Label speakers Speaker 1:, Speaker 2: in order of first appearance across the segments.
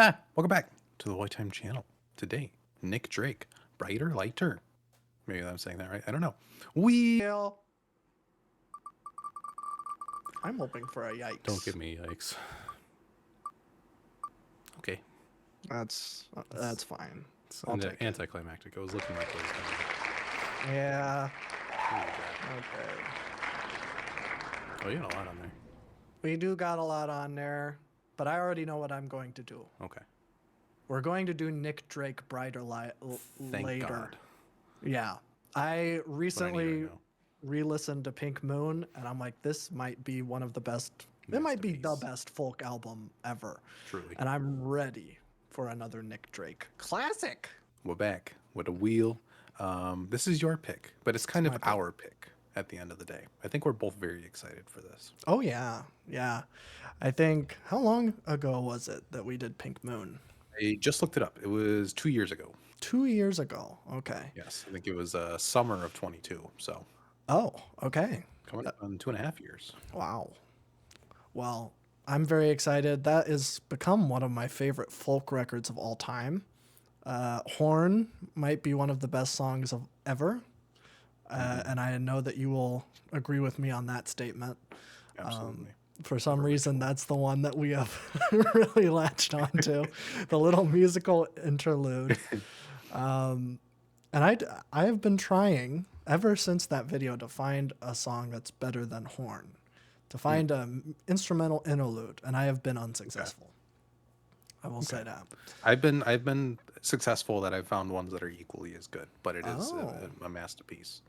Speaker 1: Welcome back to the White Time channel. Today, Nick Drake, Bryter, Layter. Maybe I'm saying that right. I don't know.
Speaker 2: I'm hoping for a yikes.
Speaker 1: Don't give me yikes. Okay.
Speaker 2: That's fine.
Speaker 1: It's
Speaker 2: I'll take it.
Speaker 1: anticlimactic. I was looking like it was going
Speaker 2: Yeah.
Speaker 1: to
Speaker 2: Okay.
Speaker 1: Oh, you got a lot on there.
Speaker 2: We do got a lot on there, but I already know what I'm going to do.
Speaker 1: Okay.
Speaker 2: We're going to do Nick Drake Bryter
Speaker 1: Thank
Speaker 2: later.
Speaker 1: God.
Speaker 2: Yeah. I recently
Speaker 1: right now.
Speaker 2: re-listened to Pink Moon, and I'm like, this might be one of the best. It might be the
Speaker 1: Masterpiece.
Speaker 2: best folk album ever.
Speaker 1: Truly.
Speaker 2: And I'm ready for another Nick Drake classic.
Speaker 1: We're back with a wheel. This is your pick, but it's kind of
Speaker 2: my pick.
Speaker 1: our pick at the end of the day. I think we're both very excited for this.
Speaker 2: Oh yeah, yeah. I think how long ago was it that we did Pink Moon?
Speaker 1: I just looked it up. It was 2 years ago.
Speaker 2: 2 years ago. Okay.
Speaker 1: Yes, I think it was summer of 22. So
Speaker 2: Oh, okay.
Speaker 1: coming up on 2.5 years.
Speaker 2: Wow. Well, I'm very excited. That has become one of my favorite folk records of all time. Horn might be one of the best songs of ever. And I know that you will agree with me on that statement.
Speaker 1: Absolutely.
Speaker 2: For some reason, that's the one that we have really latched onto, the little musical interlude. And I have been trying ever since that video to find a song that's better than Horn, to find an instrumental interlude, and I have been unsuccessful. I will say that.
Speaker 1: I've been successful that I've found ones that are equally as good, but it is
Speaker 2: Oh.
Speaker 1: a masterpiece.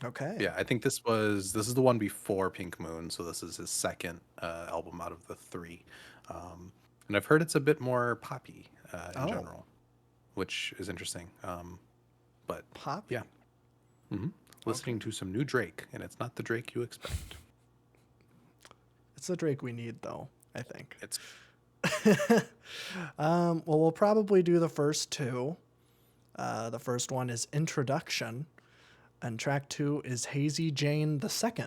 Speaker 2: Okay.
Speaker 1: Yeah, I think this is the one before Pink Moon, so this is his second album out of the three, and I've heard it's a bit more poppy in general, which is interesting. But
Speaker 2: Pop.
Speaker 1: yeah, listening to some new Drake, and it's not the Drake you expect.
Speaker 2: It's the Drake we need, though, I think.
Speaker 1: It's
Speaker 2: Well, we'll probably do the first two. The first one is Introduction, and track 2 is Hazy Jane II.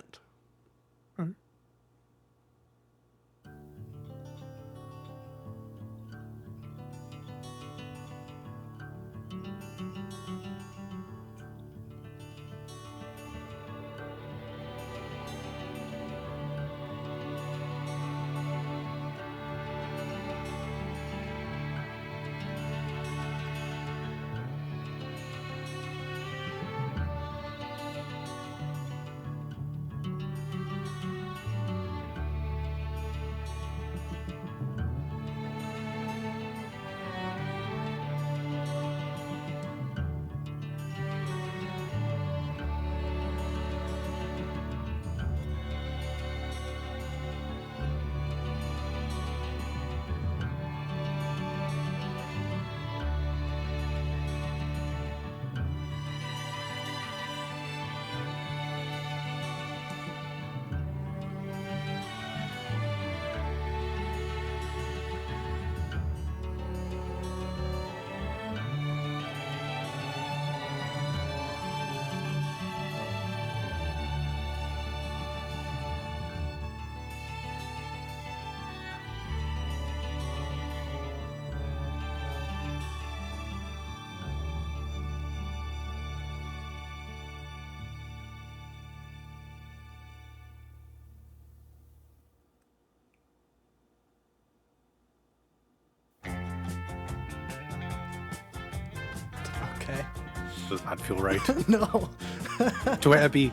Speaker 2: Okay.
Speaker 1: does not feel right.
Speaker 2: No.
Speaker 1: Too happy.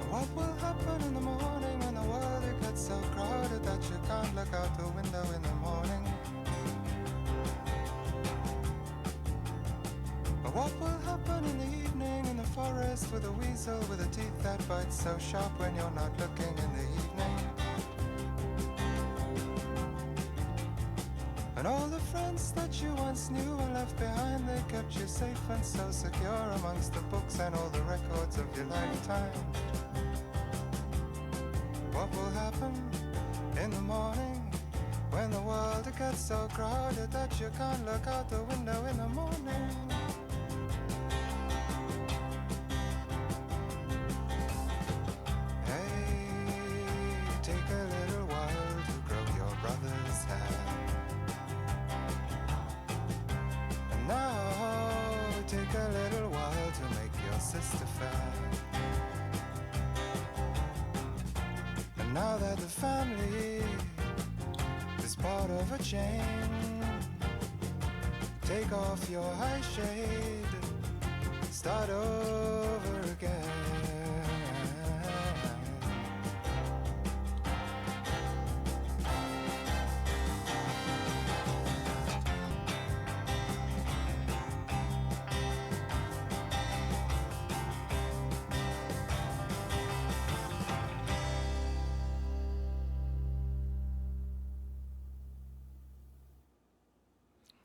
Speaker 3: What will happen in the morning when the world it gets so crowded that you can't look out the window in the morning? But what will happen in the evening in the forest with a weasel with a teeth that bite so sharp when you're not looking in the evening? And all the friends that you once knew and left behind, they kept you safe and so secure amongst the books and all the records of your lifetime. What will happen in the morning when the gets so crowded that you can't look out the window in the morning. Hey, take a little while to grow your brother's hair. And now, take a little while to make your sister fair. And now that the family is part of a chain, take off your high shade, start over again.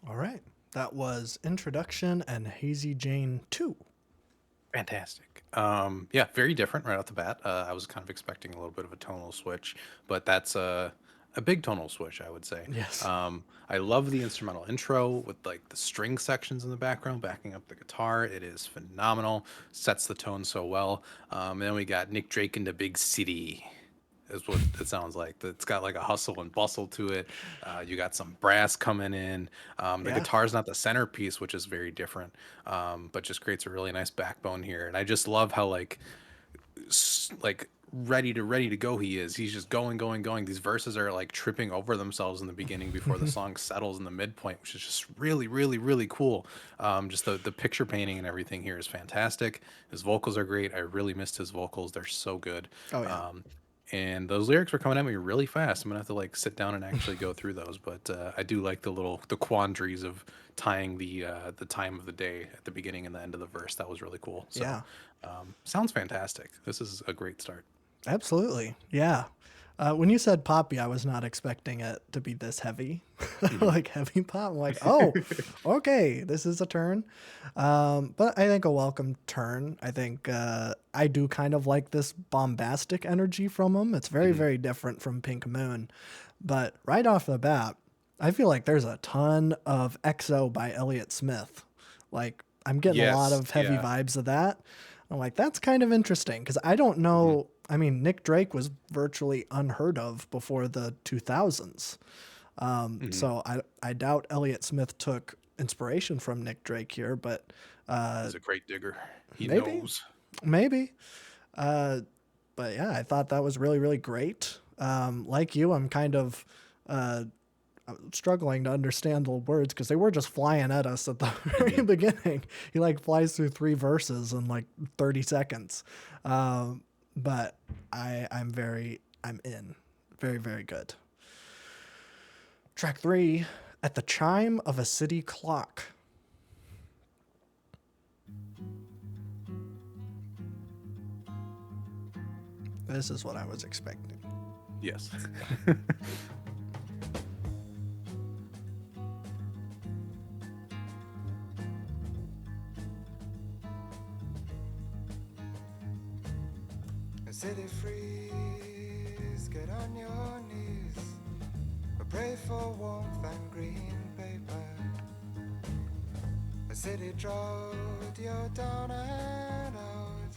Speaker 2: All right. That was Introduction and Hazy Jane II.
Speaker 1: Fantastic. Yeah, very different right off the bat. I was kind of expecting a little bit of a tonal switch, but that's a big tonal switch, I would say.
Speaker 2: Yes.
Speaker 1: I love the instrumental intro with like the string sections in the background backing up the guitar. It is phenomenal. Sets the tone so well. And then we got Nick Drake into Big City. Is what it sounds like. It's got like a hustle and bustle to it. You got some brass coming in. The
Speaker 2: Yeah.
Speaker 1: guitar's not the centerpiece, which is very different, but just creates a really nice backbone here. And I just love how like ready to go he is. He's just going. These verses are like tripping over themselves in the beginning before the song settles in the midpoint, which is just really cool. Just the picture painting and everything here is fantastic. His vocals are great. I really missed his vocals. They're so good.
Speaker 2: Oh, yeah.
Speaker 1: And those lyrics were coming at me really fast. I'm gonna have to like sit down and actually go through those. But I do like the quandaries of tying the time of the day at the beginning and the end of the verse. That was really cool. So
Speaker 2: Yeah.
Speaker 1: sounds fantastic. This is a great start.
Speaker 2: Absolutely. Yeah. When you said poppy, I was not expecting it to be this heavy, like heavy pop. I'm like, oh, okay, this is a turn. But I think a welcome turn. I think I do kind of like this bombastic energy from him. It's very different from Pink Moon. But right off the bat, I feel like there's a ton of EXO by Elliott Smith. Like, I'm getting a lot
Speaker 1: Yes,
Speaker 2: of heavy
Speaker 1: yeah.
Speaker 2: vibes of that. I'm like, that's kind of interesting because I don't know. I mean, Nick Drake was virtually unheard of before the 2000s. So I doubt Elliott Smith took inspiration from Nick Drake here, but
Speaker 1: He's a great digger. He
Speaker 2: maybe.
Speaker 1: knows.
Speaker 2: maybe. But yeah, I thought that was really great. Like you, I'm kind of struggling to understand the words because they were just flying at us at the very beginning. He like flies through 3 verses in like 30 seconds. But I'm in. Very good. Track 3, At the Chime of a City Clock. This is what I was expecting.
Speaker 1: Yes.
Speaker 3: A city freeze, get on your knees, pray for warmth and green paper. A city drought, you're down and out.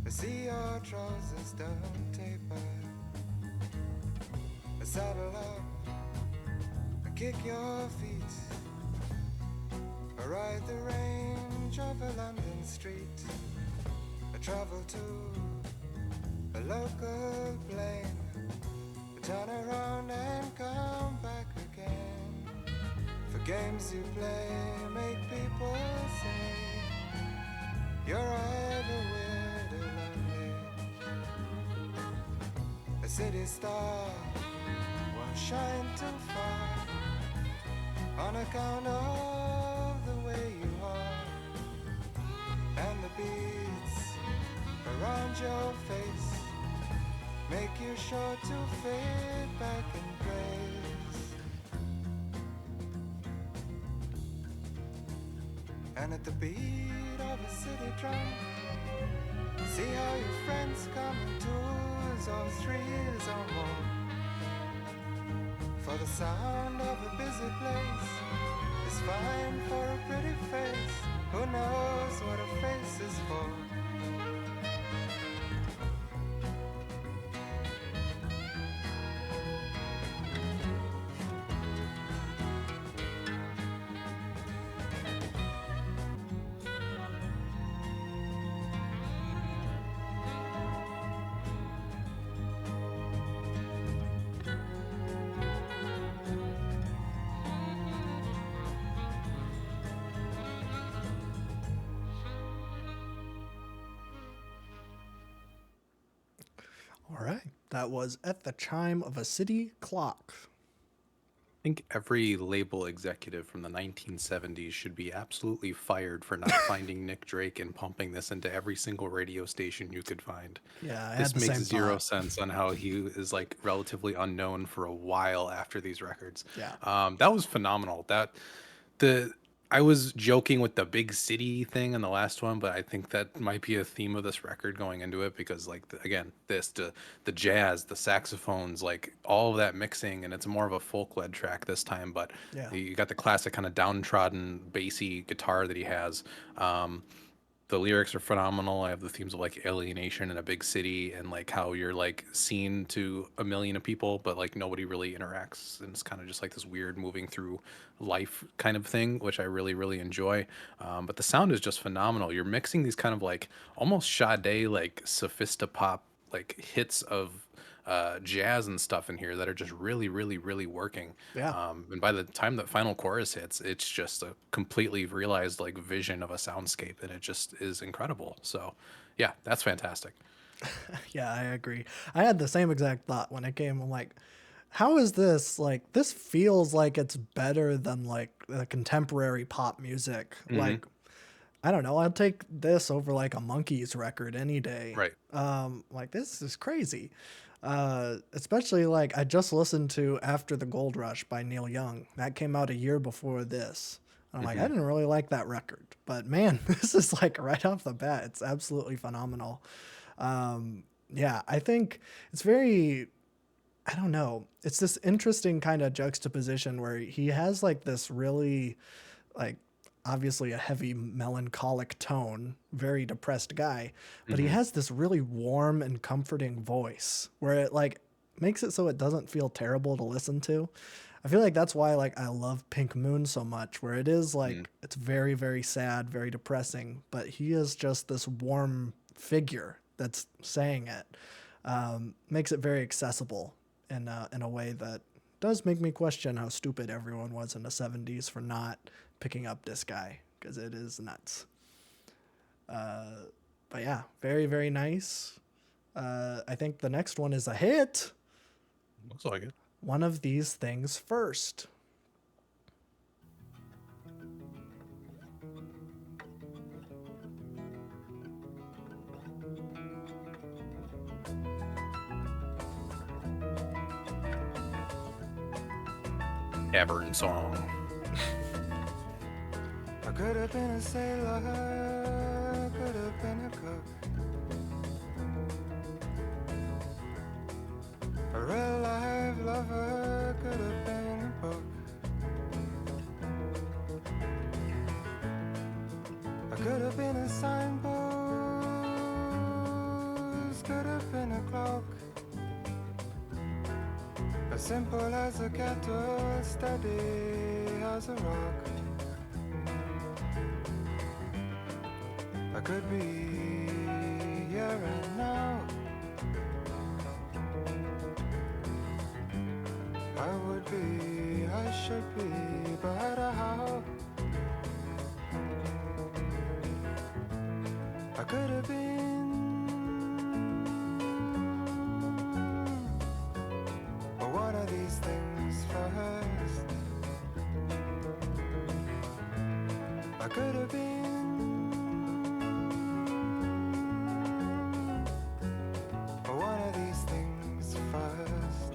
Speaker 3: I see your trousers don't taper. I saddle up and kick your feet. I ride the range of a London street. I travel to a local plane. I turn around and come back again. For games you play make people say you're either weird or lonely. A city star won't shine too far on account of the way you are, and the beads around your face make you sure to fade back in grace. And at the beat of a city drum, see how your friends come in twos or threes or more. For the sound of a busy place is fine for a pretty face. Who knows what a face is for?
Speaker 2: All right. That was At the Chime of a City Clock.
Speaker 1: I think every label executive from the 1970s should be absolutely fired for not finding Nick Drake and pumping this into every single radio station you could find.
Speaker 2: Yeah, I had
Speaker 1: This
Speaker 2: the
Speaker 1: makes
Speaker 2: same
Speaker 1: zero
Speaker 2: thought.
Speaker 1: sense on how he is like relatively unknown for a while after these records.
Speaker 2: Yeah.
Speaker 1: That was phenomenal. The I was joking with the big city thing in the last one, but I think that might be a theme of this record going into it because, like, again, the jazz, the saxophones, like all of that mixing, and it's more of a folk-led track this time. But
Speaker 2: Yeah.
Speaker 1: you got the classic kind of downtrodden bassy guitar that he has. The lyrics are phenomenal. I have the themes of like alienation in a big city and like how you're like seen to a million of people, but like nobody really interacts. And it's kind of just like this weird moving through life kind of thing, which I really, really enjoy. But the sound is just phenomenal. You're mixing these kind of like almost Sade, like sophistopop, like hits of jazz and stuff in here that are just really, really, really working.
Speaker 2: Yeah.
Speaker 1: And by the time that final chorus hits, it's just a completely realized like vision of a soundscape, and it just is incredible. So, yeah, that's fantastic.
Speaker 2: Yeah, I agree. I had the same exact thought when it came. I'm like, how is this like this feels like it's better than like the contemporary pop music.
Speaker 1: Hmm.
Speaker 2: Like I don't know, I'd take this over like a Monkees record any day.
Speaker 1: Right.
Speaker 2: Like this is crazy. Especially like I just listened to After the Gold Rush by Neil Young. That came out a year before this. I'm like, I
Speaker 1: Hmm.
Speaker 2: didn't really like that record, but man, this is like right off the bat, it's absolutely phenomenal. Yeah, I think it's very, I don't know, it's this interesting kind of juxtaposition where he has like this really like obviously a heavy melancholic tone, very depressed guy, but he
Speaker 1: Hmm.
Speaker 2: has this really warm and comforting voice where it like makes it so it doesn't feel terrible to listen to. I feel like that's why like I love Pink Moon so much, where it is like it's very very sad, very depressing, but he is just this warm figure that's saying it. Makes it very accessible in a way that does make me question how stupid everyone was in the 70s for not picking up this guy because it is nuts. But yeah, very, very nice. I think the next one is a hit.
Speaker 1: Looks like it.
Speaker 2: One of these things first.
Speaker 1: Cavern song.
Speaker 3: I could have been a sailor, could have been a cook, a real life lover, could have been a book. I could have been a signpost, could have been a clock, as simple as a kettle, steady as a rock. I could be here and now. I would be, I should be, but how? I could have been, but one of these things first. I could have been, but one of these things first.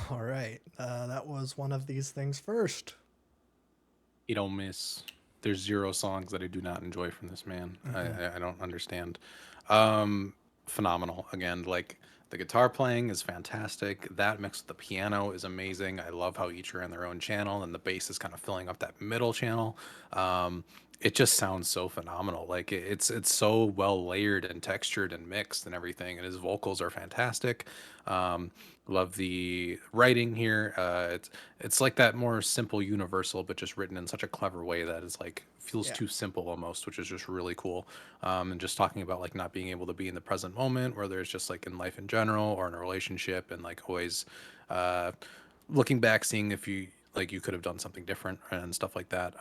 Speaker 2: All right. That was one of these things first.
Speaker 1: You don't miss. There's zero songs that I do not enjoy from this man. I don't understand. Um, Phenomenal. Again, like the guitar playing is fantastic. That mixed with the piano is amazing. I love how each are in their own channel, and the bass is kind of filling up that middle channel. Um, it just sounds so phenomenal. Like it's so well layered and textured and mixed and everything. And his vocals are fantastic. Um, Love the writing here. It's like that more simple universal, but just written in such a clever way that is like feels
Speaker 2: Yeah.
Speaker 1: too simple almost, which is just really cool. And just talking about like not being able to be in the present moment, whether it's just like in life in general or in a relationship, and like always uh, looking back, seeing if you like you could have done something different and stuff like that.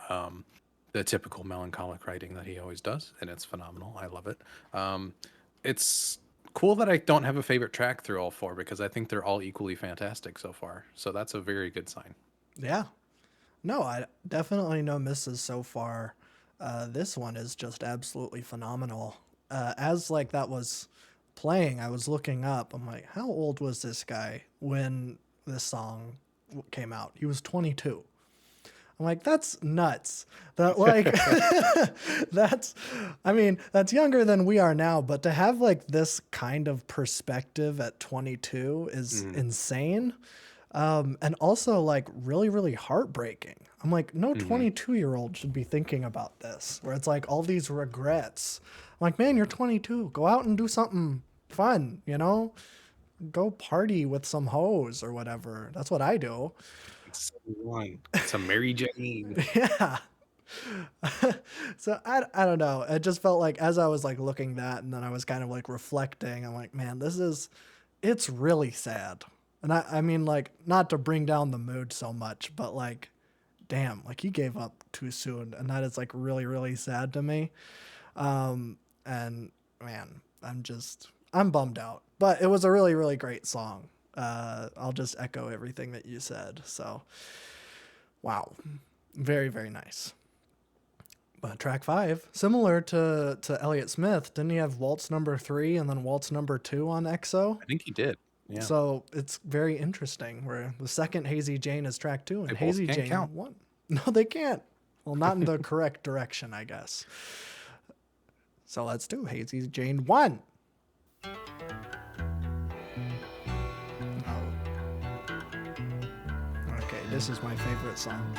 Speaker 1: The typical melancholic writing that he always does, and it's phenomenal. I love it. It's cool that I don't have a favorite track through all four because I think they're all equally fantastic so far. So that's a very good sign.
Speaker 2: Yeah. No, I definitely no misses so far. This one is just absolutely phenomenal. As like that was playing, I was looking up. I'm like, how old was this guy when this song came out? He was 22. I'm like, that's nuts. That like that's I mean, that's younger than we are now, but to have like this kind of perspective at 22 is
Speaker 1: Mm-hmm.
Speaker 2: insane. And also like really, really heartbreaking. I'm like, no
Speaker 1: Mm-hmm.
Speaker 2: 22-year-old should be thinking about this, where it's like all these regrets. I'm like, man, you're 22. Go out and do something fun, you know? Go party with some hoes or whatever. That's what I do.
Speaker 1: It's 71. It's a Mary Jane.
Speaker 2: Yeah. So I don't know. It just felt like as I was like looking that and then I was kind of like reflecting, I'm like, man, it's really sad. And I mean like not to bring down the mood so much, but like damn, like he gave up too soon and that is like really, really sad to me. And man, I'm bummed out. But it was a really, really great song. I'll just echo everything that you said. So wow. Very, very nice. But track 5, similar to Elliott Smith, didn't he have waltz number 3 and then waltz number 2 on EXO?
Speaker 1: I think he did. Yeah.
Speaker 2: So it's very interesting where the second Hazy Jane is track 2
Speaker 1: They
Speaker 2: and
Speaker 1: both
Speaker 2: Hazy
Speaker 1: can't
Speaker 2: Jane
Speaker 1: count.
Speaker 2: 1. No, they can't. Well, not in the correct direction, I guess. So let's do Hazy Jane 1. Oh, okay, this is my favorite song.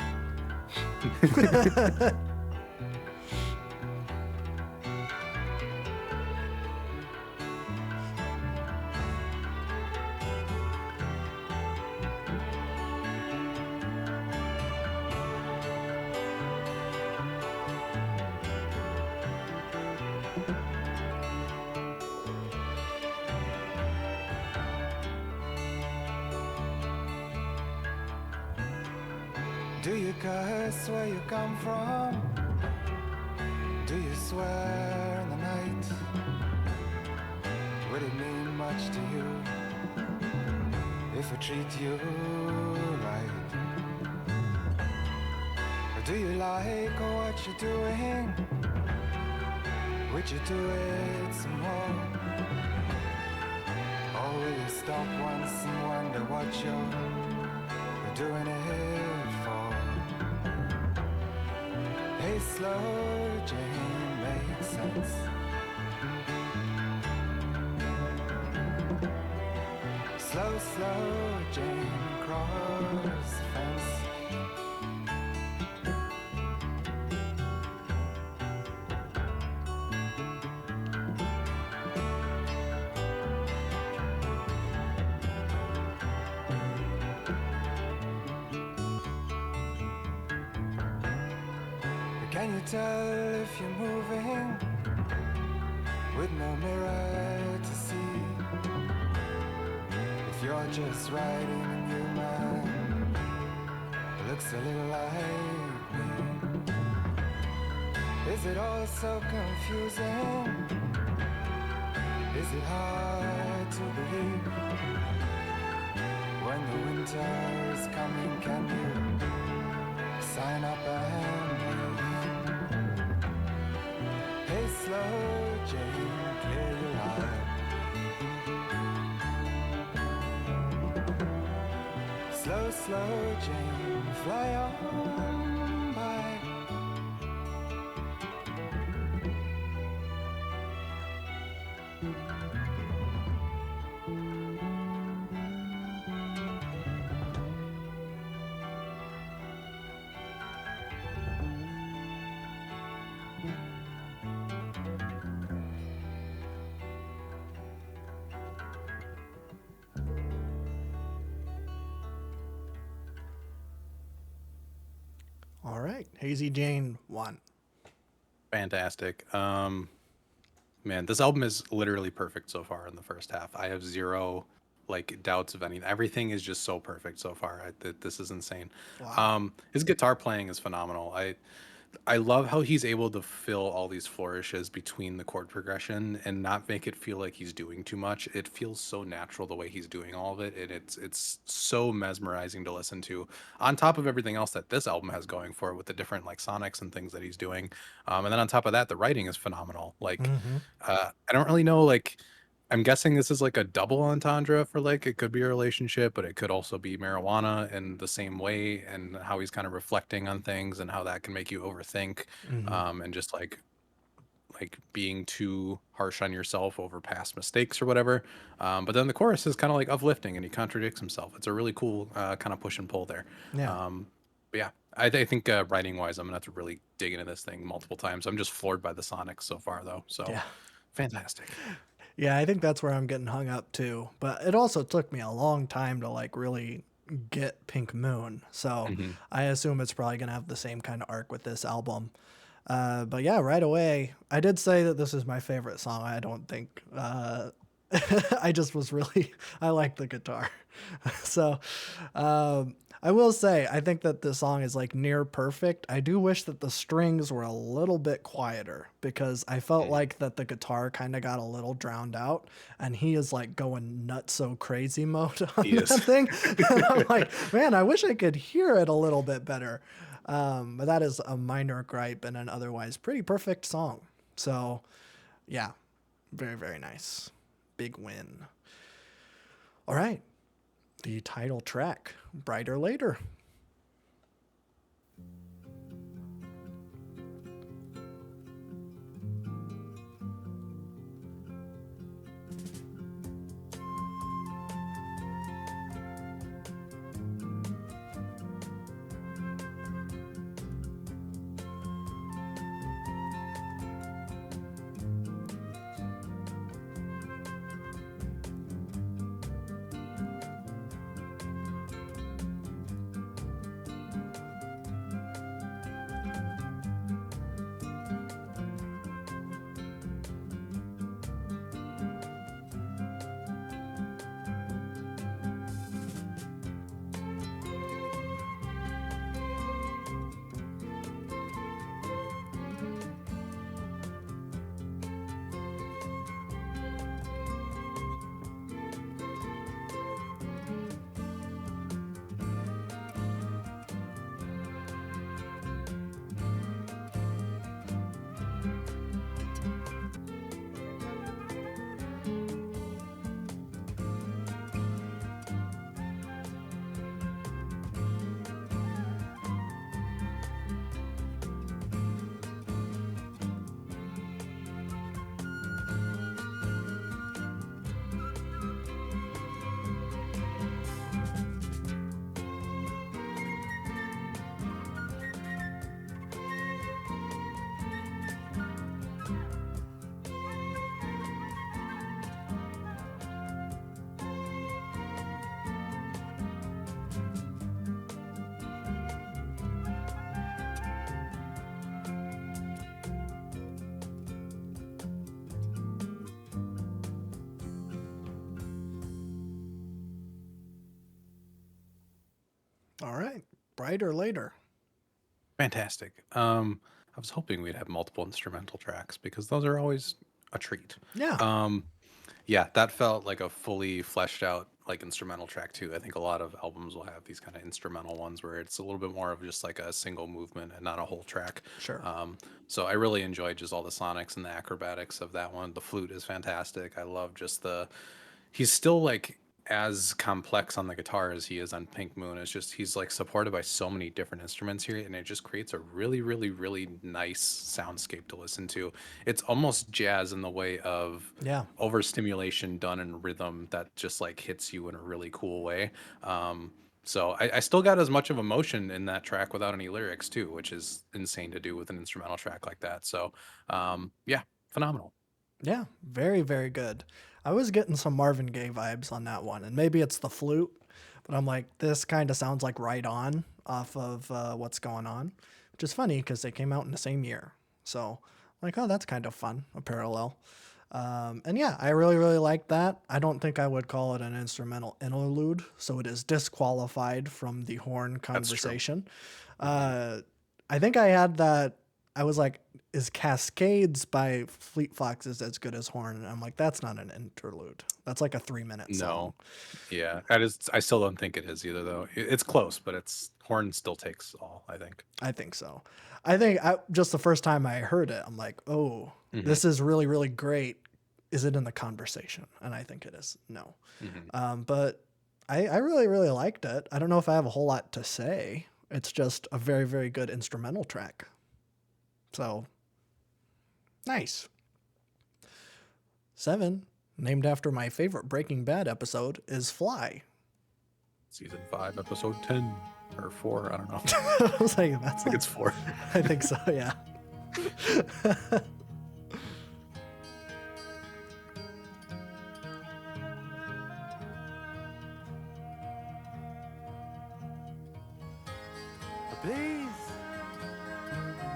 Speaker 3: Do you curse where you come from? Do you swear in the night? Would it mean much to you if I treat you right? Or do you like what you're doing? Would you do it some more? Or will you stop once and wonder what you're doing it for? Hey, slow Jane, makes sense. Slow, slow Jane, cross the fence. Can you tell if you're moving with no mirror to see? If you're just riding a new man who looks a little like me? Is it all so confusing? Is it hard to believe? When the winter is coming, can you sign up and leave? Hey, slow Jane, clear your eye. slow, Jane, fly on by.
Speaker 2: All right. Hazy Jane I.
Speaker 1: Fantastic. Man, this album is literally perfect so far in the first half. I have zero like doubts of anything. Everything is just so perfect so far. This is insane.
Speaker 2: Wow.
Speaker 1: His guitar playing is phenomenal. I love how he's able to fill all these flourishes between the chord progression and not make it feel like he's doing too much. It feels so natural the way he's doing all of it, and it's so mesmerizing to listen to. On top of everything else that this album has going for it with the different like sonics and things that he's doing, and then on top of that, the writing is phenomenal. Like,
Speaker 2: Mm-hmm.
Speaker 1: I don't really know like. I'm guessing this is like a double entendre for like it could be a relationship, but it could also be marijuana in the same way, and how he's kind of reflecting on things and how that can make you overthink,
Speaker 2: Mm-hmm.
Speaker 1: and just like being too harsh on yourself over past mistakes or whatever. But then the chorus is kind of like uplifting, and he contradicts himself. It's a really cool kind of push and pull there.
Speaker 2: Yeah.
Speaker 1: But yeah, I think writing wise, I'm gonna have to really dig into this thing multiple times. I'm just floored by the sonics so far, though. So
Speaker 2: Yeah.
Speaker 1: fantastic.
Speaker 2: Yeah, I think that's where I'm getting hung up too. But it also took me a long time to like really get Pink Moon. So
Speaker 1: Hmm.
Speaker 2: I assume it's probably gonna have the same kind of arc with this album. But yeah, right away, I did say that this is my favorite song. I don't think I just was really I like the guitar. So I will say I think that the song is like near perfect. I do wish that the strings were a little bit quieter because I felt
Speaker 1: Hmm.
Speaker 2: like that the guitar kind of got a little drowned out and he is like going nuts so crazy mode on
Speaker 1: He
Speaker 2: that
Speaker 1: is.
Speaker 2: thing. And I'm like, man, I wish I could hear it a little bit better. But that is a minor gripe and an otherwise pretty perfect song. So yeah, very, very nice. Big win. All right. The title track, Bryter Later. All right. Bryter Later.
Speaker 1: Fantastic. I was hoping we'd have multiple instrumental tracks because those are always a treat.
Speaker 2: Yeah,
Speaker 1: Um, yeah, that felt like a fully fleshed out like instrumental track too. I think a lot of albums will have these kind of instrumental ones where it's a little bit more of just like a single movement and not a whole track.
Speaker 2: sure.
Speaker 1: So I really enjoyed just all the sonics and the acrobatics of that one. The flute is fantastic. I love just the he's still like as complex on the guitar as he is on Pink Moon. It's just he's like supported by so many different instruments here, and it just creates a really, really, really nice soundscape to listen to. It's almost jazz in the way of
Speaker 2: Yeah.
Speaker 1: overstimulation done in rhythm that just like hits you in a really cool way. Um, so I still got as much of emotion in that track without any lyrics too, which is insane to do with an instrumental track like that. So yeah, phenomenal.
Speaker 2: Yeah, very, very good. I was getting some Marvin Gaye vibes on that one, and maybe it's the flute, but I'm like, this kind of sounds like Right On off of What's Going On, which is funny because they came out in the same year. So, like, oh, that's kind of fun, a parallel. And yeah, I really, really like that. I don't think I would call it an instrumental interlude, so it is disqualified from the horn
Speaker 1: That's true.
Speaker 2: conversation.
Speaker 1: Hmm.
Speaker 2: Uh, I think I had that. I was like, is Cascades by Fleet Foxes as good as Horn? And I'm like, that's not an interlude. That's like a 3 minute song.
Speaker 1: No. Yeah, that is. I still don't think it is either, though. It's close, but it's Horn still takes all. I think.
Speaker 2: I think so. I think just the first time I heard it, I'm like, oh,
Speaker 1: Hmm.
Speaker 2: this is really, really great. Is it in the conversation? And I think it is. No.
Speaker 1: Hmm.
Speaker 2: But I really, really liked it. I don't know if I have a whole lot to say. It's just a very, very good instrumental track. So nice. 7, named after my favorite Breaking Bad episode, is Fly.
Speaker 1: Season 5, episode 10 or 4. I don't know.
Speaker 2: I was like,
Speaker 1: I
Speaker 2: that's
Speaker 1: think
Speaker 2: not.
Speaker 1: it's 4.
Speaker 2: I think so, yeah.
Speaker 3: Please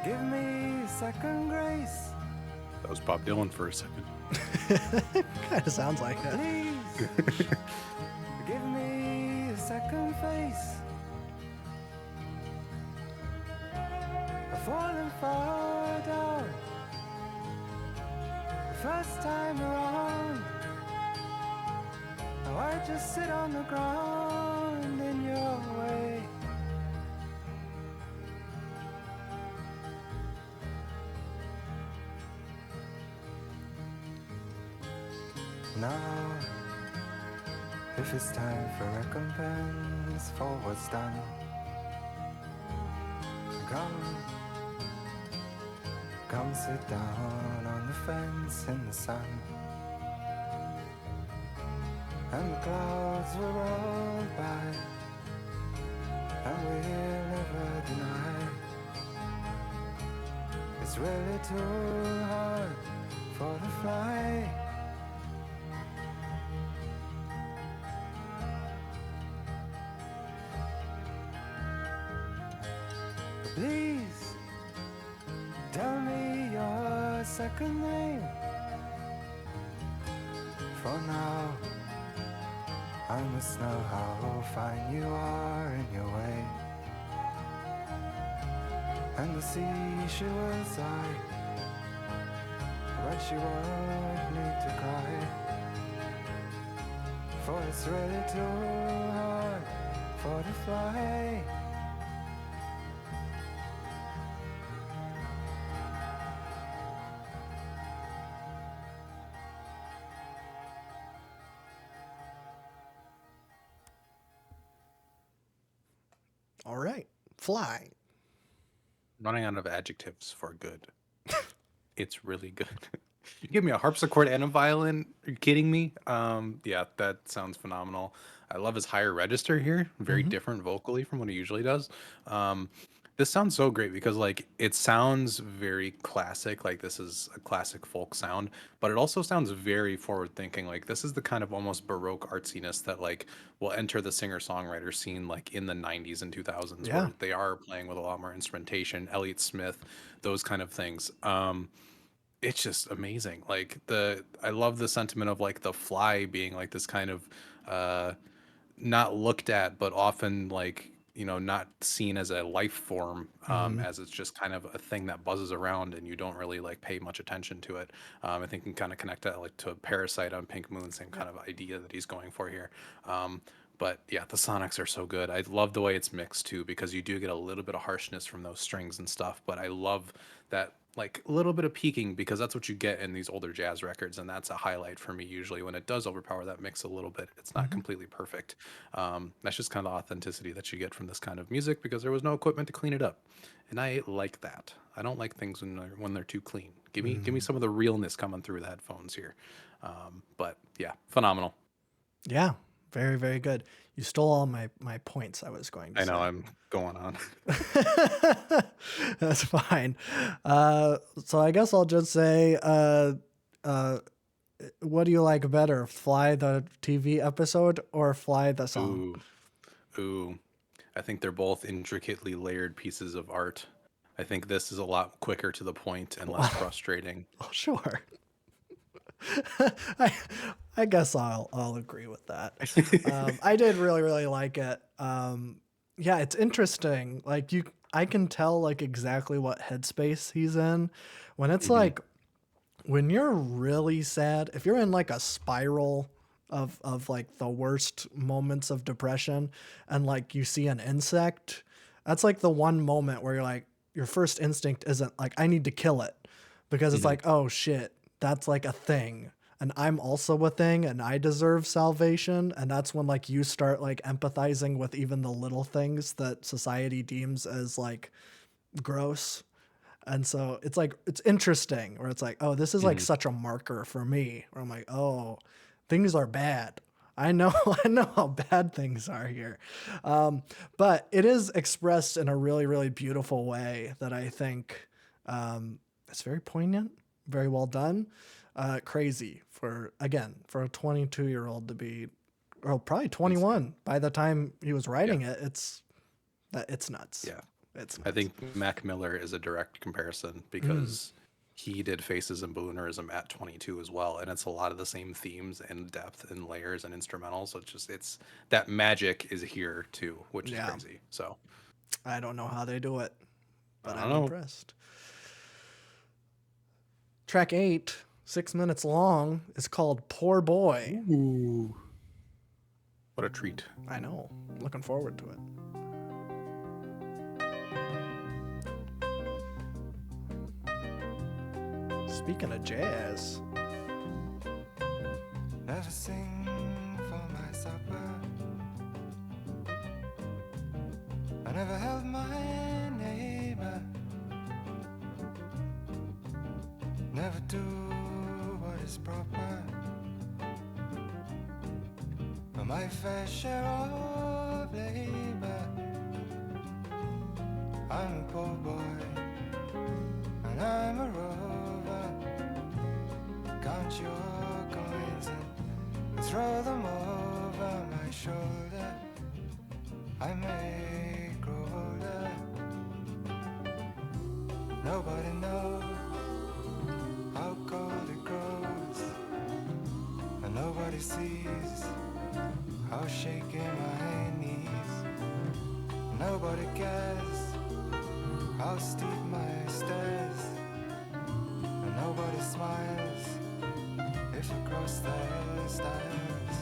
Speaker 3: give me a second grace.
Speaker 1: That was Bob Dylan for a second.
Speaker 2: Kind of sounds like it.
Speaker 3: Please give me a second face. I've fallen far down the first time around. Now I just sit on the ground in your way. Now, if it's time for recompense for what's done, come, come sit down on the fence in the sun. And the clouds will roll by, and we'll never deny it's really too hard for the fly. Please tell me your second name. For now, I must know how fine you are in your way. And the sea she will sigh, but she won't need to cry. For it's really too hard for the fly.
Speaker 2: All right. Fly.
Speaker 1: Running out of adjectives for good. It's really good. You give me a harpsichord and a violin. Are you kidding me? Yeah, that sounds phenomenal. I love his higher register here. Very
Speaker 2: Mm-hmm.
Speaker 1: different vocally from what he usually does. Um, this sounds so great because like it sounds very classic, like this is a classic folk sound, but it also sounds very forward thinking. Like this is the kind of almost baroque artsiness that like will enter the singer-songwriter scene like in the 90s and 2000s
Speaker 2: Yeah.
Speaker 1: where they are playing with a lot more instrumentation, Elliott Smith, those kind of things. It's just amazing. Like the I love the sentiment of like the fly being like this kind of uh not looked at but often like not seen as a life form,
Speaker 2: Mm-hmm.
Speaker 1: as it's just kind of a thing that buzzes around and you don't really like pay much attention to it. I think you can kind of connect that like to a Parasite on Pink Moon, same kind of idea that he's going for here. But yeah, the sonics are so good. I love the way it's mixed too because you do get a little bit of harshness from those strings and stuff, but I love that like a little bit of peaking, because that's what you get in these older jazz records, and that's a highlight for me usually when it does overpower that mix a little bit. It's not completely perfect. That's just kind of authenticity that you get from this kind of music because there was no equipment to clean it up, and I like that. I don't like things when they're too clean. Give me some of the realness coming through the headphones here. But yeah, phenomenal.
Speaker 2: Yeah, very, very good. You stole all my points I was going to
Speaker 1: I know
Speaker 2: say.
Speaker 1: I'm going on.
Speaker 2: That's fine. So I guess I'll just say, uh, what do you like better, Fly the TV episode or Fly the song?
Speaker 1: Ooh, ooh. I think they're both intricately layered pieces of art. I think this is a lot quicker to the point and less frustrating.
Speaker 2: Oh, sure. I, I guess I'll agree with that. I did really really like it. Yeah, it's interesting. Like I can tell like exactly what headspace he's in when it's
Speaker 1: Hmm.
Speaker 2: like when you're really sad. If you're in like a spiral of like the worst moments of depression, and like you see an insect, that's like the one moment where you're like your first instinct isn't like I need to kill it, because it's
Speaker 1: Hmm.
Speaker 2: like, oh shit, that's like a thing and I'm also a thing and I deserve salvation. And that's when like you start like empathizing with even the little things that society deems as like gross. And so it's like it's interesting where it's like, oh, this is like
Speaker 1: Hmm.
Speaker 2: such a marker for me where I'm like, oh, things are bad. I know I know how bad things are here. But it is expressed in a really, really beautiful way that I think it's very poignant, very well done. Crazy for again for a 22-year-old to be, or probably
Speaker 1: Insane.
Speaker 2: 21 by the time he was
Speaker 1: Yeah.
Speaker 2: writing it. It's nuts.
Speaker 1: Yeah.
Speaker 2: It's
Speaker 1: I
Speaker 2: nuts.
Speaker 1: think Mac Miller is a direct comparison because he did Faces and Boonerism at 22 as well, and it's a lot of the same themes and depth and layers and instrumentals. So it's that magic is here too, which is
Speaker 2: Yeah.
Speaker 1: crazy. So
Speaker 2: I don't know how they do it, but
Speaker 1: I
Speaker 2: I'm
Speaker 1: don't know.
Speaker 2: impressed. Track 8, 6 minutes long, is called Poor Boy.
Speaker 1: Ooh, what a treat!
Speaker 2: I know. Looking forward to it. Speaking of jazz,
Speaker 3: Never sing for my supper. I never held my neighbor. Never do what is proper. But my fair share of labor. I'm a poor boy, and I'm a rover. Count your coins and throw them over my shoulder. I may grow older. Nobody knows how cold it grows, and nobody sees how shaky my knees. Nobody cares how steep my stairs, and nobody smiles if I cross their stairs.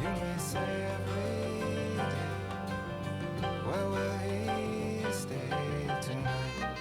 Speaker 3: You may say every day, where will he stay tonight?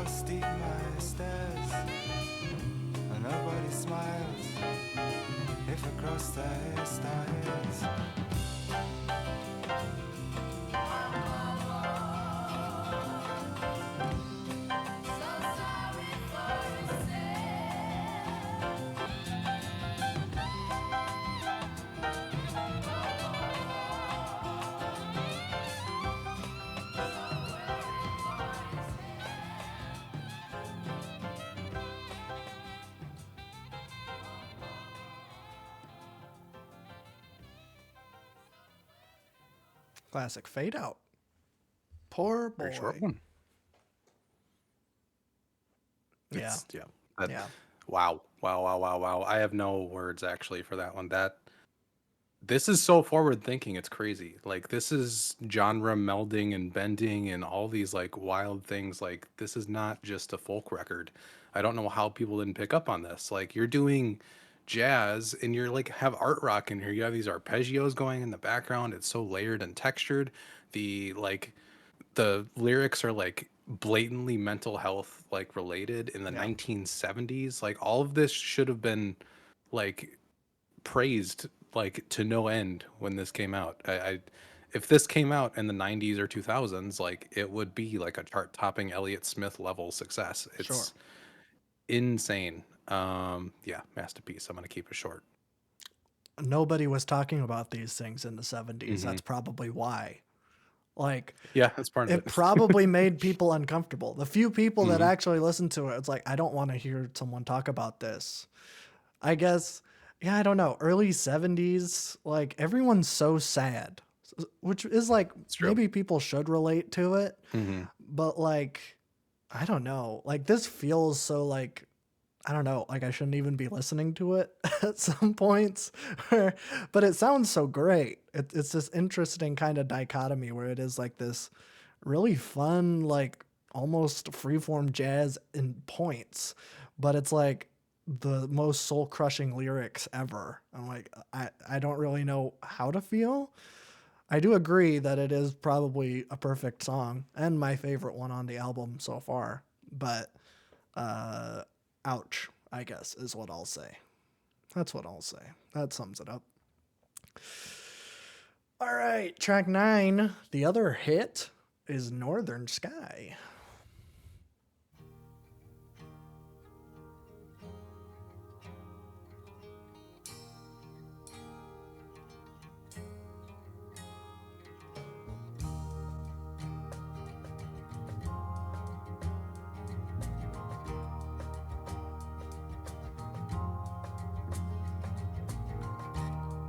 Speaker 3: steep my stairs, and nobody smiles if I cross their stairs.
Speaker 2: Classic Fade Out. Poor
Speaker 1: Very short
Speaker 2: boy.
Speaker 1: one.
Speaker 2: Yeah.
Speaker 1: It's yeah. That,
Speaker 2: Yeah.
Speaker 1: wow. Wow, wow, wow, wow. I have no words actually for that one. This is so forward thinking, it's crazy. Like this is genre melding and bending and all these like wild things. Like this is not just a folk record. I don't know how people didn't pick up on this. Like you're doing jazz and you're like have art rock in here. You have these arpeggios going in the background. It's so layered and textured. The lyrics are like blatantly mental health like related in the
Speaker 2: Yeah.
Speaker 1: 1970s. Like all of this should have been like praised like to no end when this came out. I if this came out in the 90s or 2000s, like it would be like a chart topping Elliott Smith level success.
Speaker 2: Sure.
Speaker 1: It's insane. Yeah, masterpiece. I'm gonna keep it short.
Speaker 2: Nobody was talking about these things in the 70s.
Speaker 1: Hmm.
Speaker 2: That's probably why. Like,
Speaker 1: Yeah, that's part of
Speaker 2: it
Speaker 1: it.
Speaker 2: probably made people uncomfortable. The few people that
Speaker 1: Hmm.
Speaker 2: actually listened to it, it's like, I don't want to hear someone talk about this. I guess, yeah, I don't know. Early 70s, like, everyone's so sad, which is like,
Speaker 1: It's true.
Speaker 2: maybe people should relate to it.
Speaker 1: Hmm.
Speaker 2: But, like, I don't know. Like, this feels so, like, I don't know, like I shouldn't even be listening to it at some points. But it sounds so great. It's this interesting kind of dichotomy where it is like this really fun, like almost freeform jazz in points, but it's like the most soul crushing lyrics ever. I'm like, I don't really know how to feel. I do agree that it is probably a perfect song and my favorite one on the album so far, but uh, ouch, I guess, is what I'll say. That's what I'll say. That sums it up. All right, track 9. The other hit is Northern Sky.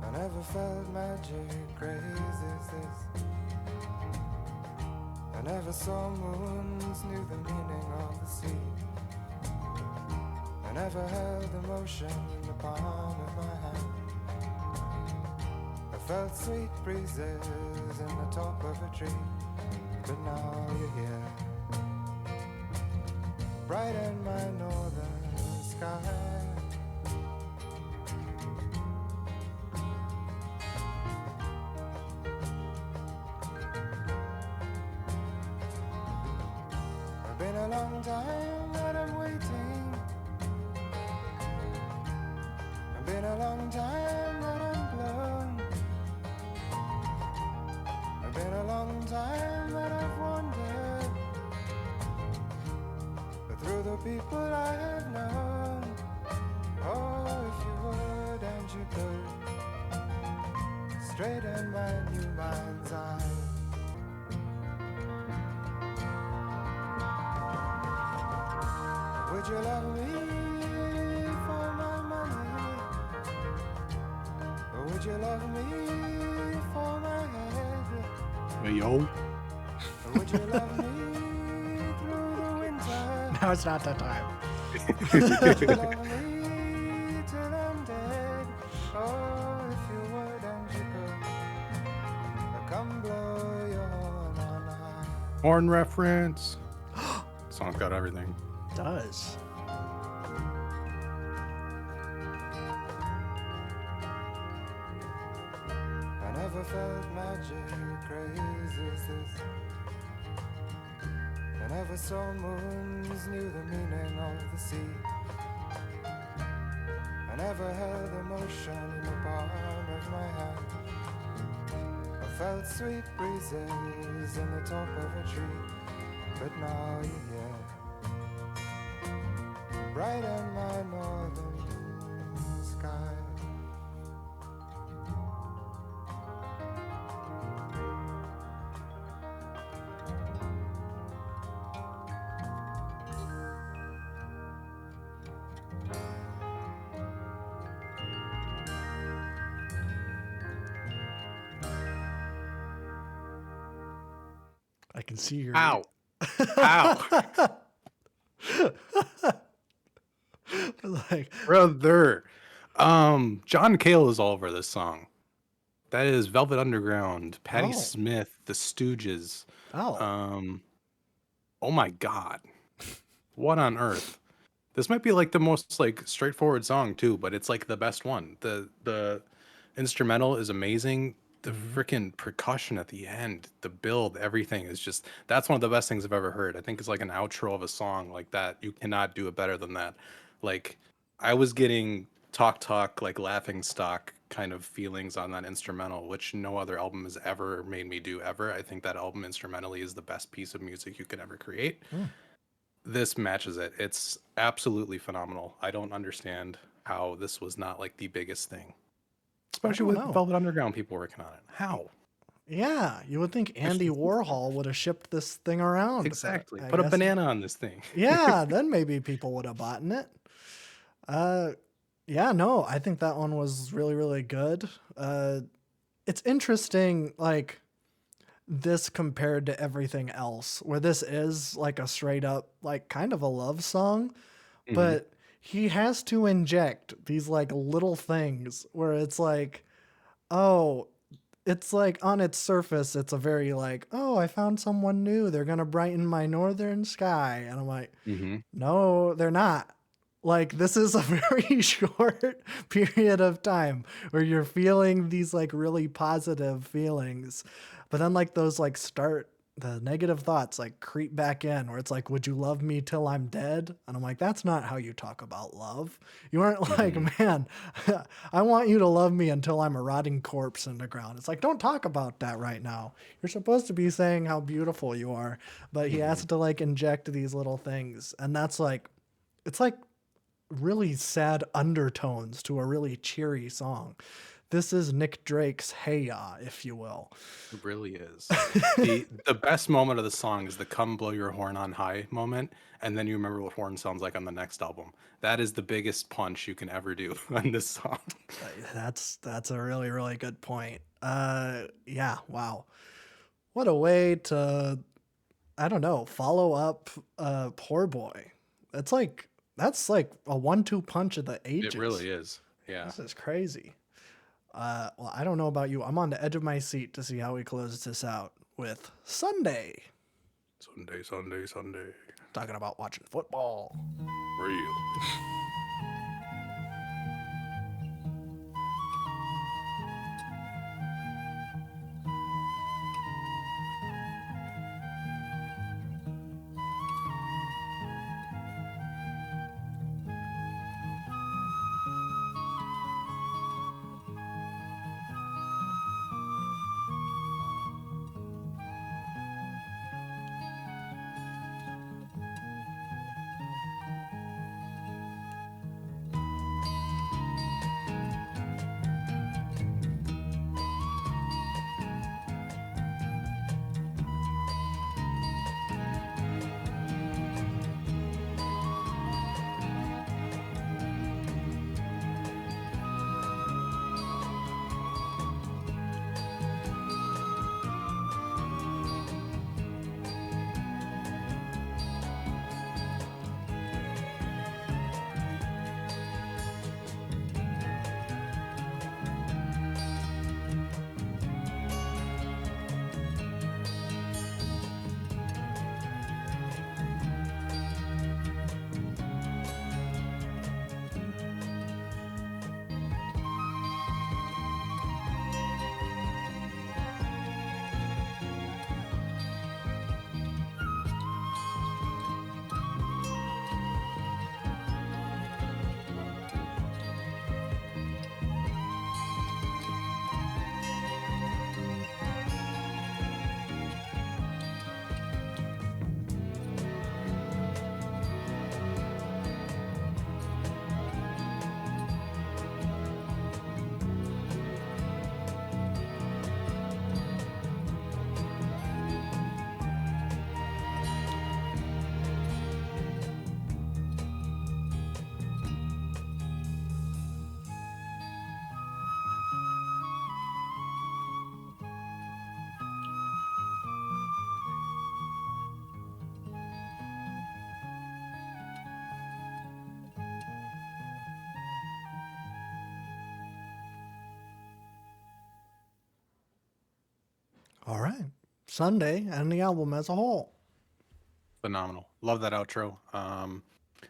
Speaker 3: I never felt magic crazy as this. I never saw moons, knew the meaning of the sea. I never held emotion in the palm of my hand. I felt sweet breezes in the top of a tree, but now you're here, bright in my northern sky. It's been a long time that I'm waiting. It's been a long time that I'm blown. It's been a long time that I've wandered, but through the people I have known. Oh, if you would and you could, straight in my new mind's eye. Would you love me for my money? Or would you love me for my head?
Speaker 1: Hey, yo.
Speaker 3: Or would you love me through the winter?
Speaker 2: Now it's not that time.
Speaker 3: Would you love me till I'm dead? Oh, if you would and you could, come blow your horn on high.
Speaker 1: Horn reference. Song's got everything.
Speaker 2: It does.
Speaker 3: I never felt magic crazy as this. I never saw moons, knew the meaning of the sea. I never held emotion in the palm of my hand. I felt sweet breezes in the top of a tree. But now you're here, bright in my northern sky.
Speaker 2: I can see your.
Speaker 1: Ow. Ow.
Speaker 2: Like,
Speaker 1: Brother. John Cale is all over this song. That is Velvet Underground, Patti
Speaker 2: oh,
Speaker 1: Smith, The Stooges.
Speaker 2: oh,
Speaker 1: Um, oh my God. What on earth? This might be like the most like straightforward song too, but it's like the best one. The instrumental is amazing. The
Speaker 2: hmm,
Speaker 1: freaking percussion at the end, the build, everything is just that's one of the best things I've ever heard. I think it's like an outro of a song like that. You cannot do it better than that. Like I was getting talk like laughing stock kind of feelings on that instrumental, which no other album has ever made me do ever. I think that album instrumentally is the best piece of music you can ever create.
Speaker 2: hmm.
Speaker 1: This matches it. It's absolutely phenomenal. I don't understand how this was not like the biggest thing,
Speaker 2: I
Speaker 1: especially
Speaker 2: don't
Speaker 1: with
Speaker 2: know.
Speaker 1: Velvet Underground people working on it. How?
Speaker 2: Yeah, you would think Andy Warhol would have shipped this thing around, but
Speaker 1: Exactly.
Speaker 2: I
Speaker 1: Put a
Speaker 2: guess,
Speaker 1: banana on this thing.
Speaker 2: yeah, then maybe people would have bought it. Uh, yeah, no, I think that one was really, really good. It's interesting, like this compared to everything else, where this is like a straight up, like kind of a love song,
Speaker 1: Hmm.
Speaker 2: but he has to inject these like little things where it's like, oh, it's like on its surface, it's a very like, oh, I found someone new. They're gonna brighten my northern sky, and I'm like,
Speaker 1: Hmm.
Speaker 2: no, they're not. Like this is a very short period of time where you're feeling these like really positive feelings, but then like those like start the negative thoughts like creep back in where it's like, would you love me till I'm dead? And I'm like, that's not how you talk about love. You aren't
Speaker 1: Hmm.
Speaker 2: like, man, I want you to love me until I'm a rotting corpse in the ground. It's like, don't talk about that right now. You're supposed to be saying how beautiful you are, but he
Speaker 1: Hmm.
Speaker 2: has to like inject these little things. And that's like, it's like really sad undertones to a really cheery song. This is Nick Drake's Hey Ya, if you will.
Speaker 1: It really is. The best moment of the song is the "Come Blow Your Horn on High" moment, and then you remember what horn sounds like on the next album. That is the biggest punch you can ever do on this song.
Speaker 2: That's a really really good point. Yeah, wow. What a way to, I don't know, follow up Poor Boy. That's like a 1-2 punch of the
Speaker 1: It
Speaker 2: ages.
Speaker 1: really is. Yeah.
Speaker 2: This is crazy. Well, I don't know about you. I'm on the edge of my seat to see how he closes this out with Sunday,
Speaker 1: Sunday, Sunday, Sunday.
Speaker 2: talking about watching football.
Speaker 1: Real.
Speaker 2: All right. Sunday and the album as a whole.
Speaker 1: Phenomenal. Love that outro.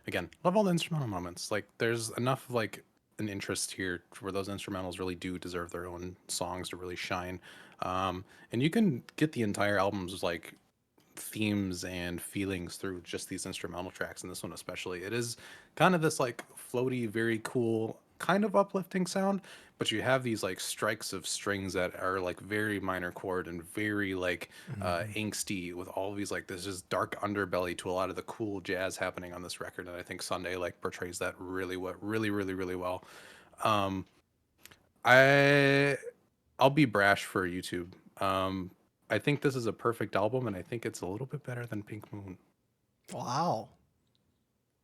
Speaker 1: Again, love all the instrumental moments. Like, there's enough of, like, an interest here where those instrumentals really do deserve their own songs to really shine. And you can get the entire album's like themes and feelings through just these instrumental tracks, and this one especially. It is kind of this like floaty, very cool, kind of uplifting sound, but you have these like strikes of strings that are like very minor chord and very like
Speaker 2: Mm-hmm.
Speaker 1: angsty, with all of these like this just dark underbelly to a lot of the cool jazz happening on this record. And I think Sunday like portrays that really well. um I I'll be brash for YouTube. Um, I think this is a perfect album, and I think it's a little bit better than Pink Moon.
Speaker 2: Wow.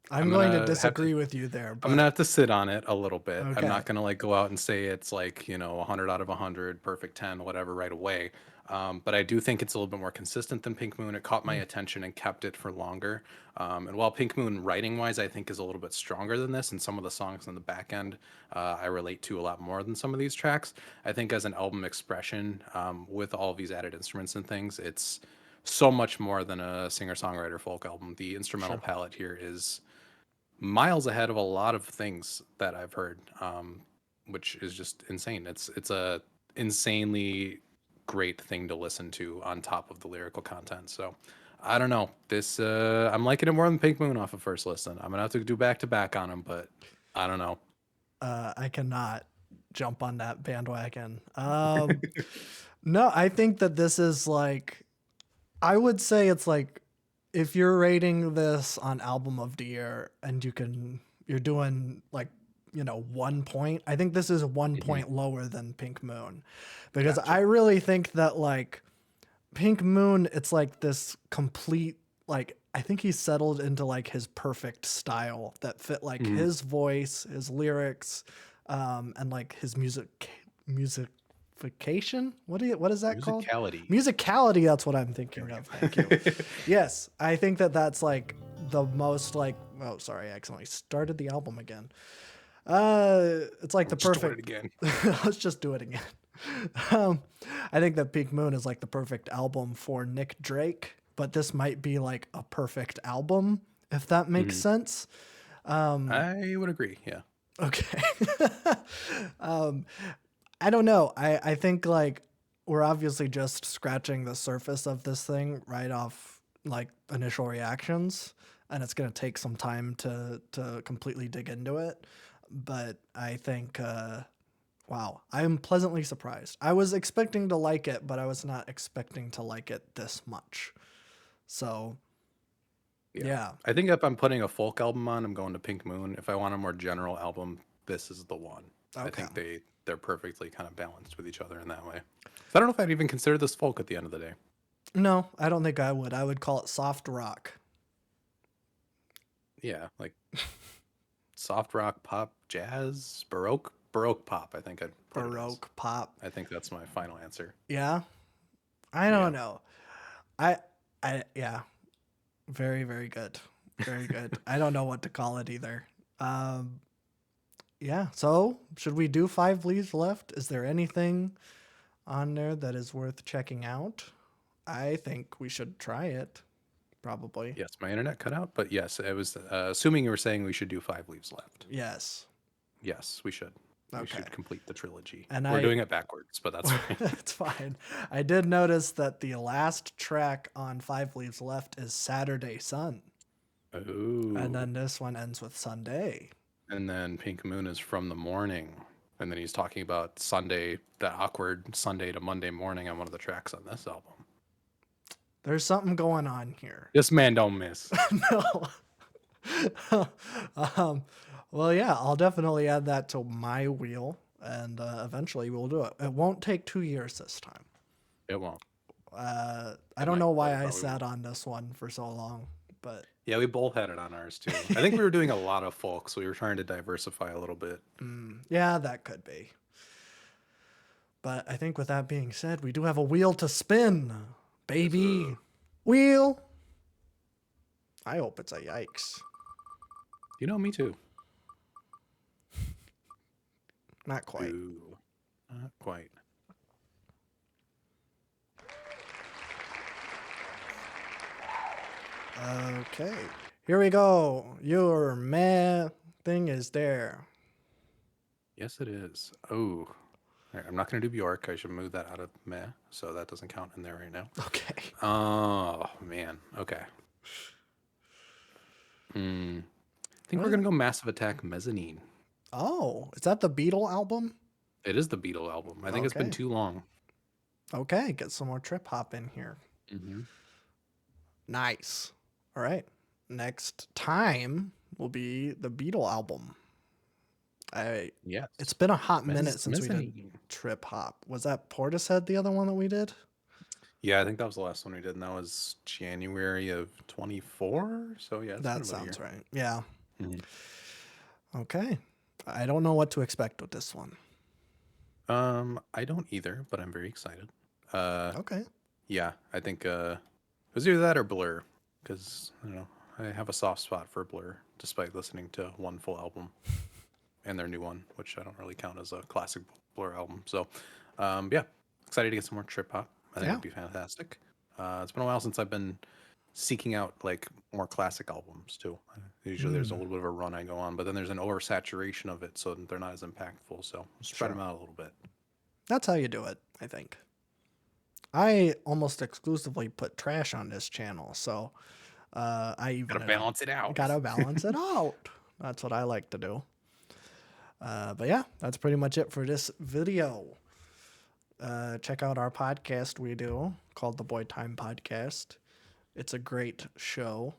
Speaker 2: I'm
Speaker 1: I'm
Speaker 2: going to
Speaker 1: gonna have to
Speaker 2: disagree with you there,
Speaker 1: I'm gonna
Speaker 2: but
Speaker 1: have to sit on it a little bit. I'm
Speaker 2: okay.
Speaker 1: not gonna like go out and say it's like 100 out of 100, perfect 10, whatever, right away. But I do think it's a little bit more consistent than Pink Moon. It caught my
Speaker 2: Mm,
Speaker 1: attention and kept it for longer. And while Pink Moon writing wise, I think is a little bit stronger than this, and some of the songs on the back end I relate to a lot more than some of these tracks. I think as an album expression, with all of these added instruments and things, it's so much more than a singer songwriter folk album. The instrumental
Speaker 2: sure.
Speaker 1: palette here is miles ahead of a lot of things that I've heard, which is just insane. It's a insanely great thing to listen to on top of the lyrical content. So I don't know. This I'm liking it more than Pink Moon off of first listen. I'm gonna have to do back to back on them, but I don't know.
Speaker 2: I cannot jump on that bandwagon. No, I think that this is like, I would say it's like, if you're rating this on album of the year and you're doing like, 1 point, I think this is 1 point
Speaker 1: Mhm.
Speaker 2: lower than Pink Moon, because I
Speaker 1: Gotcha.
Speaker 2: really think that like Pink Moon, it's like this complete, like, I think he settled into like his perfect style that fit like
Speaker 1: Mhm.
Speaker 2: his voice, his lyrics, and like his musicification. What is that called?
Speaker 1: Musicality.
Speaker 2: Musicality. That's what I'm
Speaker 1: There
Speaker 2: thinking
Speaker 1: we
Speaker 2: of. Thank you.
Speaker 1: go.
Speaker 2: Yes, I think that that's like the most like. Oh, sorry, I accidentally started the album again. It's like the
Speaker 1: Just doing it
Speaker 2: perfect.
Speaker 1: again.
Speaker 2: Let's just do it again. Um, I think that Pink Moon is like the perfect album for Nick Drake, but this might be like a perfect album, if that makes
Speaker 1: Mhm.
Speaker 2: sense.
Speaker 1: I would agree. Yeah.
Speaker 2: Okay. um, I don't know. I think like we're obviously just scratching the surface of this thing right off like initial reactions, and it's gonna take some time to completely dig into it. But I think wow, I'm pleasantly surprised. I was expecting to like it, but I was not expecting to like it this much. So
Speaker 1: Yeah.
Speaker 2: yeah.
Speaker 1: I think if I'm putting a folk album on, I'm going to Pink Moon. If I want a more general album, this is the one. I
Speaker 2: Okay.
Speaker 1: think they're perfectly kind of balanced with each other in that way. So I don't know if I'd even consider this folk at the end of the day.
Speaker 2: No, I don't think I would. I would call it soft rock.
Speaker 1: Yeah, like soft rock, pop, jazz, baroque pop. I think I'd put it as.
Speaker 2: Baroque pop.
Speaker 1: I think that's my final answer.
Speaker 2: Yeah. I
Speaker 1: Yeah.
Speaker 2: don't know. I yeah, very very good. Very good. I don't know what to call it either. Um yeah, so should we do 5 leaves left? Is there anything on there that is worth checking out? I think we should try it. Probably.
Speaker 1: Yes, my internet cut out, but yes, I was assuming you were saying we should do five leaves left.
Speaker 2: Yes.
Speaker 1: Yes, we should. We
Speaker 2: Okay.
Speaker 1: should complete the trilogy.
Speaker 2: And
Speaker 1: We're doing it backwards, but that's fine.
Speaker 2: it's fine. I did notice that the last track on 5 leaves left is Saturday Sun. And
Speaker 1: Oh.
Speaker 2: then this one ends with Sunday.
Speaker 1: And then Pink Moon is from the morning. And then he's talking about Sunday, the awkward Sunday to Monday morning on one of the tracks on this album.
Speaker 2: There's something going on here.
Speaker 1: This man don't miss.
Speaker 2: No. um, well, yeah, I'll definitely add that to my wheel, and eventually we'll do it. It won't take 2 years this time.
Speaker 1: It won't.
Speaker 2: I
Speaker 1: It
Speaker 2: don't
Speaker 1: might,
Speaker 2: know
Speaker 1: but
Speaker 2: why
Speaker 1: it
Speaker 2: I
Speaker 1: probably
Speaker 2: sat
Speaker 1: won't.
Speaker 2: on this one for so long, but
Speaker 1: Yeah, we both had it on ours too. I think we were doing a lot of folk, so we were trying to diversify a little bit.
Speaker 2: yeah, that could be. But I think with that being said, we do have a wheel to spin, baby. Wheel. I hope it's a yikes.
Speaker 1: Me too.
Speaker 2: Not quite.
Speaker 1: Ooh, not quite.
Speaker 2: Okay. Here we go. Your meh thing is there.
Speaker 1: Yes, it is. Oh, all right, I'm not going to do Bjork. I should move that out of meh, so that doesn't count in there right now.
Speaker 2: Okay.
Speaker 1: Oh man. Okay. I think we're
Speaker 2: What?
Speaker 1: gonna go Massive Attack Mezzanine.
Speaker 2: Oh, is that the Beatle album?
Speaker 1: It is the Beatle album. I think it's been
Speaker 2: Okay.
Speaker 1: too long.
Speaker 2: Okay. Get some more trip hop in here.
Speaker 1: Mm-hmm.
Speaker 2: Nice. All right. Next time will be the Beatle album.
Speaker 1: Yes.
Speaker 2: It's been a hot minute since we did
Speaker 1: Mezzanine.
Speaker 2: trip hop. Was that Portishead the other one that we did?
Speaker 1: Yeah, I think that was the last one we did, and that was January of 24. So yeah, it's been
Speaker 2: That
Speaker 1: about a year.
Speaker 2: sounds right. Yeah.
Speaker 1: Mhm.
Speaker 2: Okay. I don't know what to expect with this one.
Speaker 1: I don't either, but I'm very excited. Uh,
Speaker 2: Okay.
Speaker 1: yeah, I think it was either that or Blur, because I don't know, I have a soft spot for Blur, despite listening to one full album and their new one, which I don't really count as a classic Blur album. So, yeah, excited to get some more trip hop. I think
Speaker 2: Yeah.
Speaker 1: it'd be fantastic. It's been a while since I've been seeking out like more classic albums too. Usually there's a
Speaker 2: Mm,
Speaker 1: little bit of a run I go on, but then there's an oversaturation of it, so they're not as impactful. So spread
Speaker 2: sure.
Speaker 1: them out a little bit.
Speaker 2: That's how you do it, I think. I almost exclusively put trash on this channel, so I even
Speaker 1: Gotta
Speaker 2: it out.
Speaker 1: balance it out.
Speaker 2: Gotta balance it out. That's what I like to do. But yeah, that's pretty much it for this video. Check out our podcast we do called the Boy Time Podcast. It's a great show.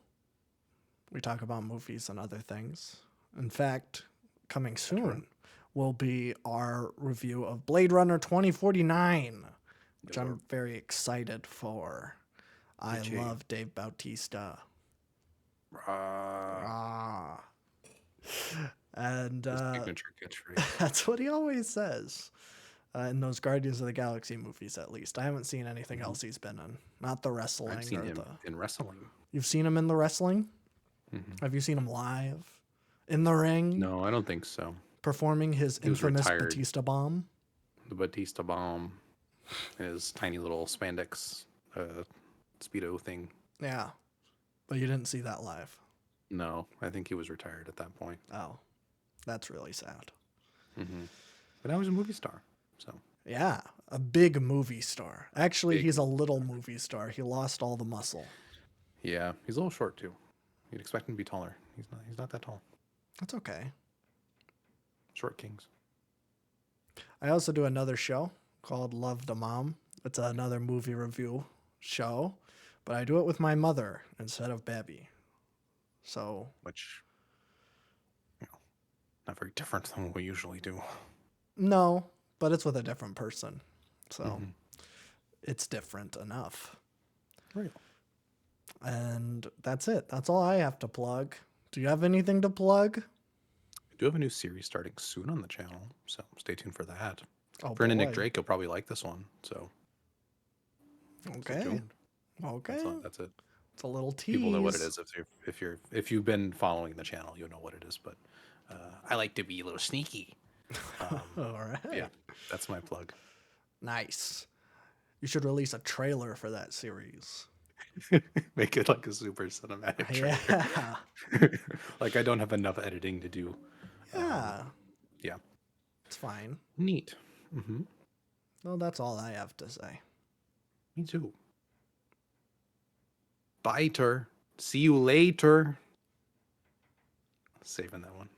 Speaker 2: We talk about movies and other things. In fact, coming soon will be our review of Blade Runner 2049, which
Speaker 1: Yes, sir.
Speaker 2: I'm very excited for. I
Speaker 1: Itchy.
Speaker 2: love Dave Bautista.
Speaker 1: Uh,
Speaker 2: Ah. And
Speaker 1: his signature catchphrase.
Speaker 2: that's what he always says. In those Guardians of the Galaxy movies, at least. I haven't seen anything else he's been in. Not the wrestling
Speaker 1: I've seen
Speaker 2: or
Speaker 1: him
Speaker 2: the.
Speaker 1: in wrestling.
Speaker 2: You've seen him in the wrestling? Have you seen him live? In the ring?
Speaker 1: No, I don't think so.
Speaker 2: Performing his
Speaker 1: He was
Speaker 2: infamous
Speaker 1: retired.
Speaker 2: Batista bomb?
Speaker 1: The Batista bomb, his tiny little spandex speedo thing.
Speaker 2: Yeah. But you didn't see that live.
Speaker 1: No, I think he was retired at that point.
Speaker 2: Oh. That's really sad.
Speaker 1: But now he's a movie star. So
Speaker 2: Yeah. A big movie star. Actually,
Speaker 1: Big
Speaker 2: he's a little movie star. He lost all the muscle.
Speaker 1: yeah, he's a little short too. You'd expect him to be taller. He's not. He's not that tall.
Speaker 2: That's okay.
Speaker 1: Short kings.
Speaker 2: I also do another show called Love the Mom. It's another movie review show, but I do it with my mother instead of Babby. So,
Speaker 1: Which, not very different than what we usually do.
Speaker 2: no, but it's with a different person. So, it's different enough.
Speaker 1: Right.
Speaker 2: And that's it. That's all I have to plug. Do you have anything to plug?
Speaker 1: We do have a new series starting soon on the channel, so stay tuned for that.
Speaker 2: Oh,
Speaker 1: For Nick
Speaker 2: boy.
Speaker 1: Drake, you'll probably like this one. So stay
Speaker 2: Okay.
Speaker 1: tuned.
Speaker 2: Okay.
Speaker 1: That's it.
Speaker 2: It's a little tease.
Speaker 1: People know what it is if you've been following the channel, you'll know what it is. But I like to be a little sneaky.
Speaker 2: All right.
Speaker 1: Yeah, that's my plug.
Speaker 2: Nice. You should release a trailer for that series.
Speaker 1: Make it like a super cinematic trailer.
Speaker 2: Yeah.
Speaker 1: Like I don't have enough editing to do.
Speaker 2: Yeah.
Speaker 1: Yeah,
Speaker 2: It's fine.
Speaker 1: neat.
Speaker 2: Well, that's all I have to say.
Speaker 1: Me too. Biter. See you later. Saving that one.